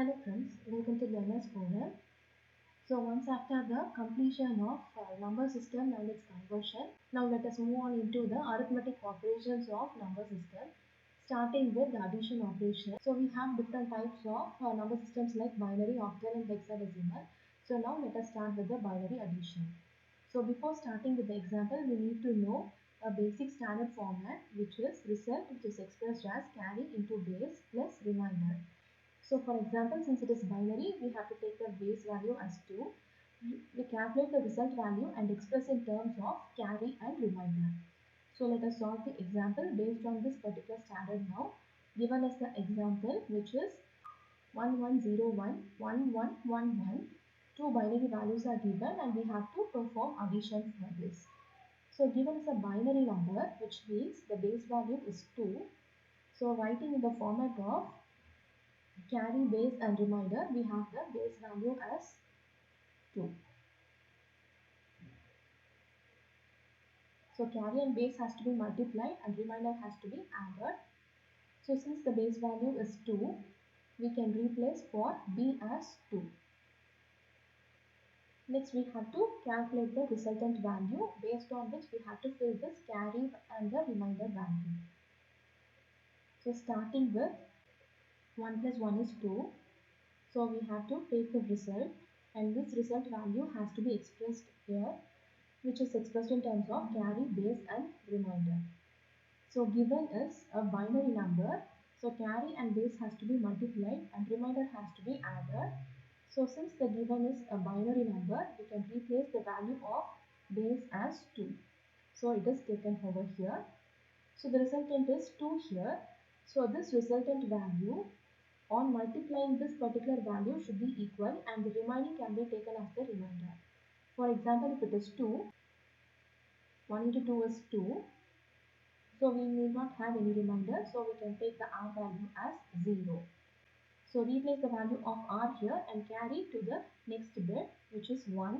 Hello friends, welcome to Learner's Forum. So once after the completion of number system and its conversion, now let us move on into the arithmetic operations of number system, starting with the addition operation. So we have different types of number systems like binary, octal and hexadecimal. So now let us start with the binary addition. So before starting with the example, we need to know a basic standard format, which is result, which is expressed as carry into base plus remainder. So for example, since it is binary, we have to take the base value as 2. We calculate the result value and express in terms of carry and remainder. So let us solve the example based on this particular standard now. Given us the example, which is 1101, 1111. Two binary values are given and we have to perform addition for this. So given us a binary number, which means the base value is 2. So writing in the format of carry, base and remainder, we have the base value as 2. So carry and base has to be multiplied and remainder has to be added. So since the base value is 2, we can replace for b as 2. Next we have to calculate the resultant value, based on which we have to fill this carry and the remainder value. So starting with 1 plus 1 is 2. So we have to take the result and this result value has to be expressed here, which is expressed in terms of carry, base and remainder. So given is a binary number, so carry and base has to be multiplied and remainder has to be added. So since the given is a binary number, we can replace the value of base as 2. So it is taken over here. So the resultant is 2 here. So this resultant value, on multiplying this particular value, should be equal and the remaining can be taken as the remainder. For example, if it is 2, 1 into 2 is 2. So we need not have any remainder. So we can take the r value as 0. So replace the value of r here and carry to the next bit, which is 1.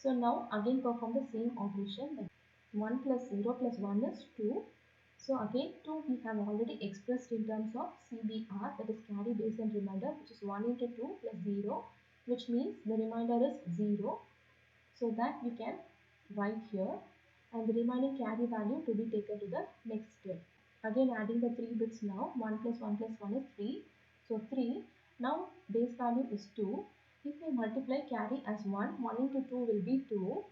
So now again perform the same operation. 1 plus 0 plus 1 is 2. So again 2 we have already expressed in terms of CBR, that is carry, base and remainder, which is 1 into 2 plus 0, which means the remainder is 0. So that we can write here and the remaining carry value to be taken to the next step. Again adding the 3 bits now. 1 plus 1 plus 1 is 3. So 3. Now base value is 2. If we multiply carry as 1, 1 into 2 will be 2.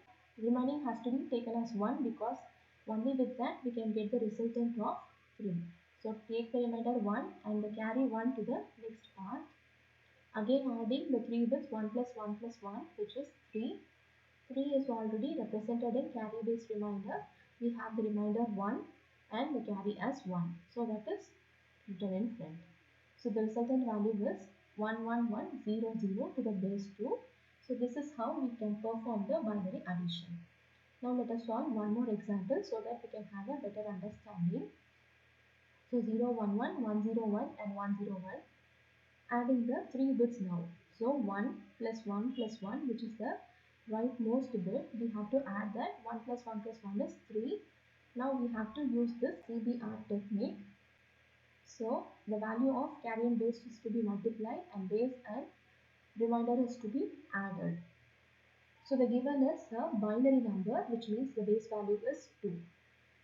Remaining has to be taken as 1 because only with that we can get the resultant of 3. So take the remainder 1 and the carry 1 to the next part. Again adding the 3 bits, 1 plus 1 plus 1, which is 3. 3 is already represented in carry, base, remainder. We have the remainder 1 and the carry as 1. So that is written in front. So the resultant value is 11100 to the base 2. So this is how we can perform the binary addition. Now let us solve one more example so that we can have a better understanding. So 011, 101 and 101. Adding the 3 bits now. So 1 plus 1 plus 1, which is the rightmost bit, we have to add that. 1 plus 1 plus 1 is 3. Now we have to use this CBR technique. So the value of carry and base is to be multiplied and base and remainder is to be added. So the given is a binary number, which means the base value is 2.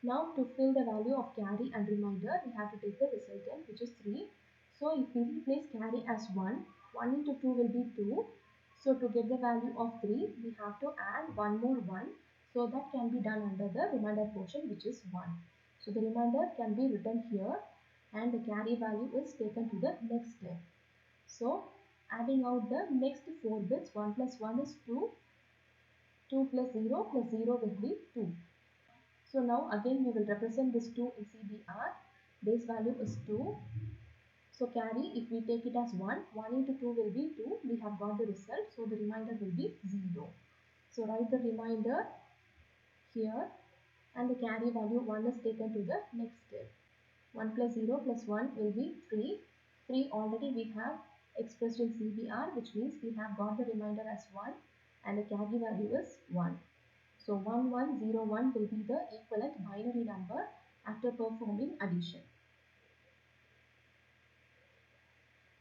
Now to fill the value of carry and remainder, we have to take the resultant, which is 3. So if we replace carry as 1, 1 into 2 will be 2. So to get the value of 3, we have to add one more 1. So that can be done under the remainder portion, which is 1. So the remainder can be written here and the carry value is taken to the next step. So adding out the next 4 bits, 1 plus 1 is 2. 2 plus 0 plus 0 will be 2. So now again we will represent this 2 in CBR. Base value is 2. So carry, if we take it as 1, 1 into 2 will be 2. We have got the result. So the remainder will be 0. So write the remainder here and the carry value 1 is taken to the next step. 1 plus 0 plus 1 will be 3. 3 already we have expressed in CBR, which means we have got the remainder as 1 and the carry value is 1. So 1101 will be the equivalent binary number after performing addition.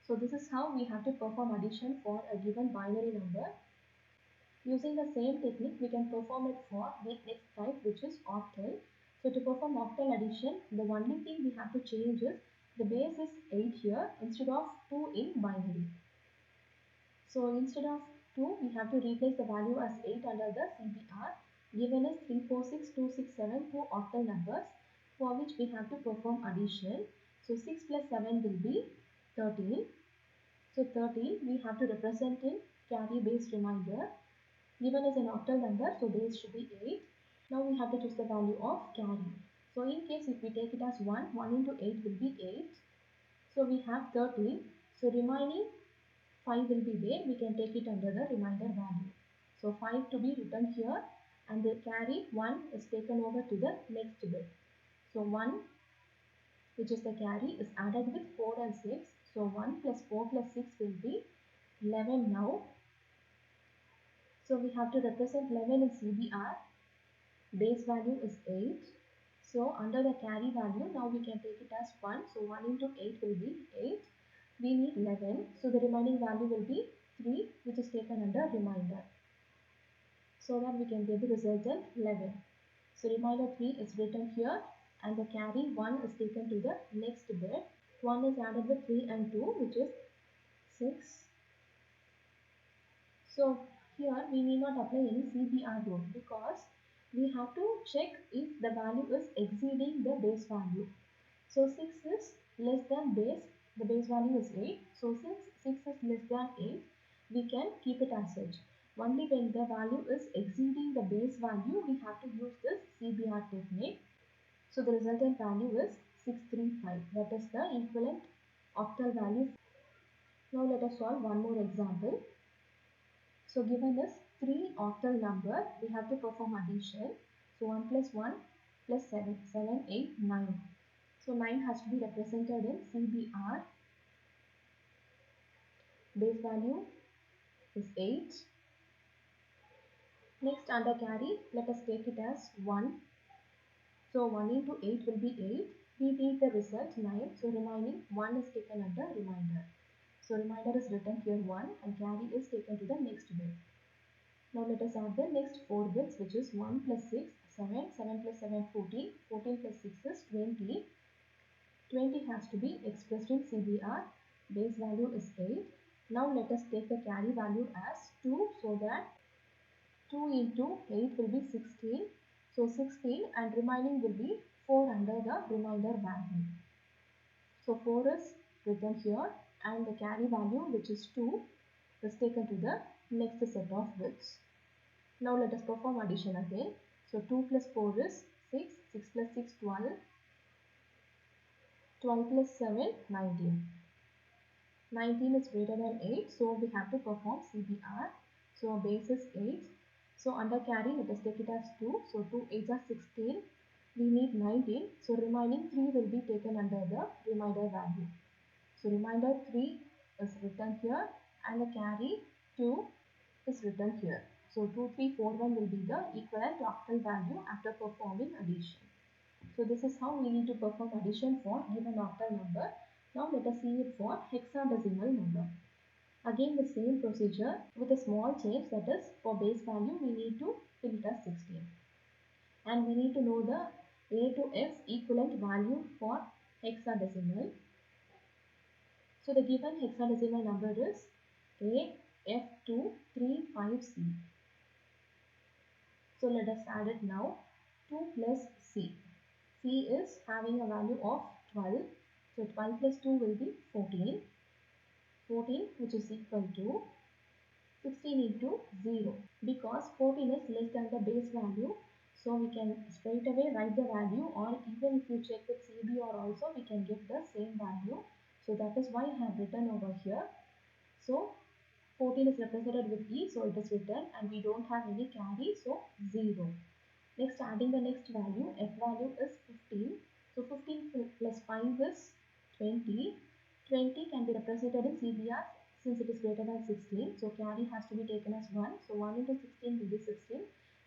So this is how we have to perform addition for a given binary number. Using the same technique, we can perform it for the next type, which is octal. So to perform octal addition, the only thing we have to change is the base is 8 here instead of 2 in binary. So instead of 2, we have to replace the value as 8 under the CBR. Given us 3, 4, 6, 2, 6, 7, 2 octal numbers for which we have to perform addition. So 6 plus 7 will be 13. So 13 we have to represent in carry base remainder. Given as an octal number, so base should be 8. Now we have to choose the value of carry. So in case if we take it as 1, 1 into 8 will be 8. So we have 13. So remaining 5 will be there. We can take it under the remainder value. So 5 to be written here and the carry 1 is taken over to the next bit. So 1, which is the carry, is added with 4 and 6. So 1 plus 4 plus 6 will be 11 now. So we have to represent 11 in CBR. Base value is 8. So under the carry value, now we can take it as 1. So 1 into 8 will be 8. We need 11. So the remaining value will be 3, which is taken under remainder. So that we can get the resultant 11. So remainder 3 is written here and the carry 1 is taken to the next bit. 1 is added with 3 and 2, which is 6. So here we need not apply any CBR rule because we have to check if the value is exceeding the base value. So 6 is less than base, the base value is 8. So since 6 is less than 8, we can keep it as such. Only when the value is exceeding the base value, we have to use this CBR technique. So the resultant value is 635. That is the equivalent octal value. Now let us solve one more example. So given this 3 octal number, we have to perform addition. So 1 plus 1 plus 7, 7, 8, 9. So 9 has to be represented in CBR. Base value is 8. Next under carry, let us take it as 1. So 1 into 8 will be 8. We need the result 9. So remaining 1 is taken under remainder. So remainder is written here 1 and carry is taken to the next bit. Now let us add the next 4 bits, which is 1 plus 6, 7, 7 plus 7, 14, 14 plus 6 is 20. 20 has to be expressed in CBR. Base value is 8. Now let us take the carry value as 2 so that 2 into 8 will be 16. So 16 and remaining will be 4 under the remainder value. So 4 is written here and the carry value, which is 2, is taken to the next set of bits. Now let us perform addition again. So 2 plus 4 is 6, 6 plus 6, 12, 12 plus 7, 19. 19 is greater than 8, so we have to perform CBR. So base is 8. So under carry, let us take it as 2. So 2 8s are 16. We need 19. So remaining 3 will be taken under the remainder value. So remainder 3 is written here and the carry 2 is written here. So 2341 will be the equivalent octal value after performing addition. So this is how we need to perform addition for given octal number. Now let us see it for hexadecimal number. Again the same procedure with a small change, that is for base value we need to fill it as 16. And we need to know the A to F equivalent value for hexadecimal. So the given hexadecimal number is AF235C. So let us add it now. 2 plus C. C is having a value of 12. So 12 plus 2 will be 14. 14, which is equal to 16 into 0. Because 14 is less than the base value, so we can straight away write the value, or even if you check with CBR also we can get the same value. So that is why I have written over here. So 14 is represented with E, so it is written, and we don't have any carry, so 0. Next, adding the next value, F value is 15. So 15 plus 5 is 20. 20 can be represented in CBR since it is greater than 16. So carry has to be taken as 1. So 1 into 16 will be 16.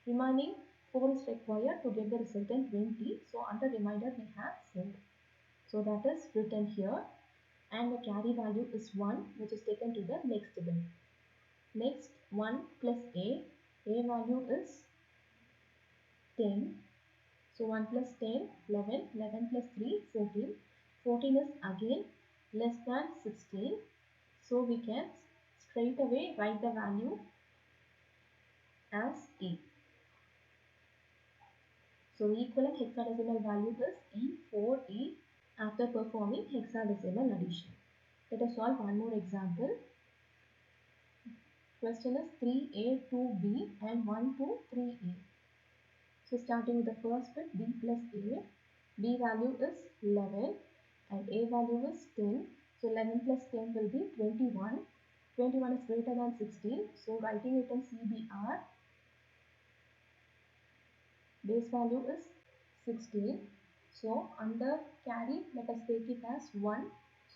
Remaining 4 is required to get the resultant 20. So under remainder we have 4. So that is written here. and the carry value is 1, which is taken to the next bit. Next, 1 plus A value is 10. So 1 plus 10, 11, 11 plus 3, 14. 14 is again less than 16. So we can straight away write the value as E. So equivalent hexadecimal value is E4E after performing hexadecimal addition. Let us solve one more example. Question is 3A, 2B and 1, 2, 3A. So starting with the first bit, B plus A. B value is 11 and A value is 10. So 11 plus 10 will be 21. 21 is greater than 16. So writing it in CBR, base value is 16. So under carry, let us take it as 1,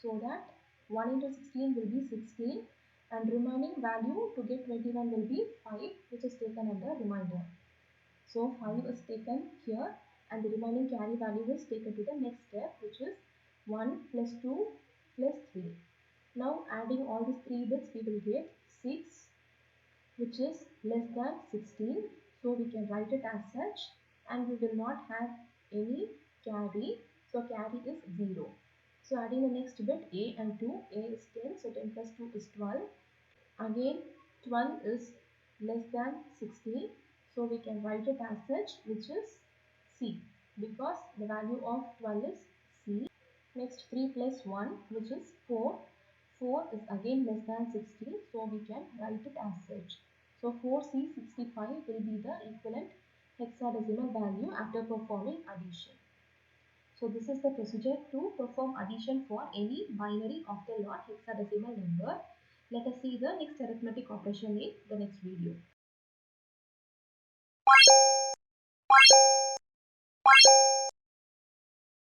so that 1 into 16 will be 16 and remaining value to get 21 will be 5, which is taken under remainder. So 5 is taken here and the remaining carry value is taken to the next step, which is 1 plus 2 plus 3. Now adding all these 3 bits, we will get 6, which is less than 16. So we can write it as such and we will not have any carry. So carry is 0. So adding the next bit, A and 2, A is 10, so 10 plus 2 is 12. Again 12 is less than 16, so we can write it as such, which is C, because the value of 12 is C. Next 3 plus 1, which is 4. 4 is again less than 16, so we can write it as such. So 4C65 will be the equivalent hexadecimal value after performing addition. So this is the procedure to perform addition for any binary, octal or hexadecimal number. Let us see the next arithmetic operation in the next video.